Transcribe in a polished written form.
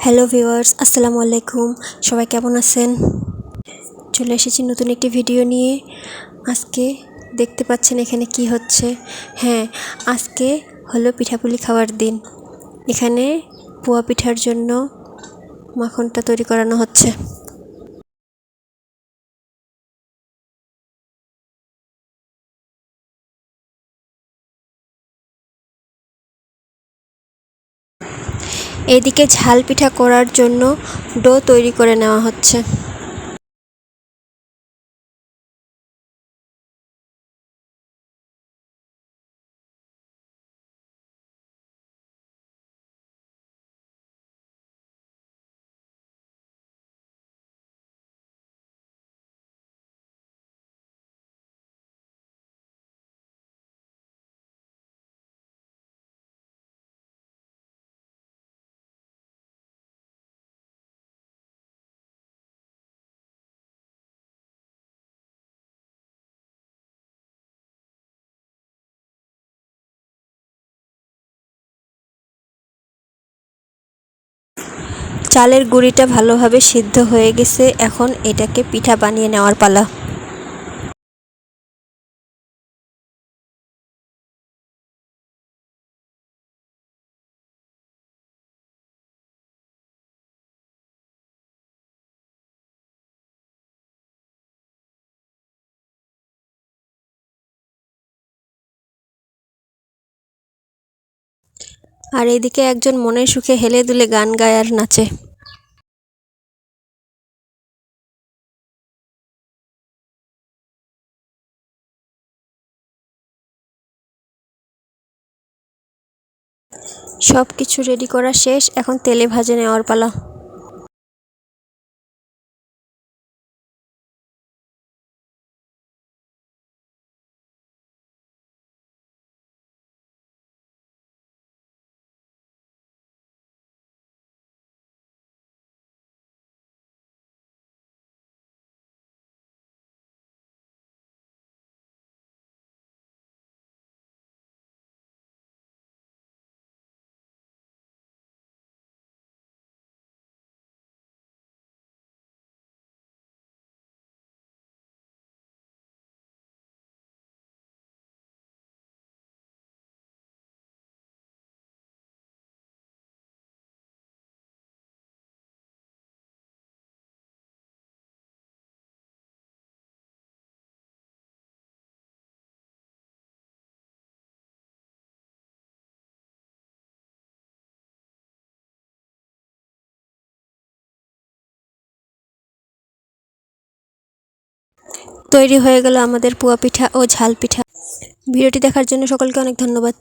Hello viewers, আসসালামু আলাইকুম। সবাই কেমন আছেন? চলে এসেছি নতুন একটি ভিডিও নিয়ে। আজকে দেখতে পাচ্ছেন এখানে কি হচ্ছে। হ্যাঁ, আজকে হলো পিঠাপুলি খাওয়ার দিন। এখানে পোয়া পিঠার জন্য মাখনটা তৈরি করানো হচ্ছে। এদিকে ঝাল পিঠা করার জন্য ডো তৈরি করে নেওয়া হচ্ছে। চালের গুঁড়িটা ভালোভাবে সিদ্ধ হয়ে গেছে, এখন এটাকে পিঠা বানিয়ে নেওয়ার পালা। আর এদিকে একজন মনের সুখে হেলে দুলে গান গায় আর নাচে। সব কিছু রেডি করা শেষ, এখন তেলে ভাজে নেওয়ার পালা। তৈরি হয়ে গেল আমাদের পুয়া পিঠা ও ঝাল পিঠা। ভিডিওটি দেখার জন্য সকলকে অনেক ধন্যবাদ।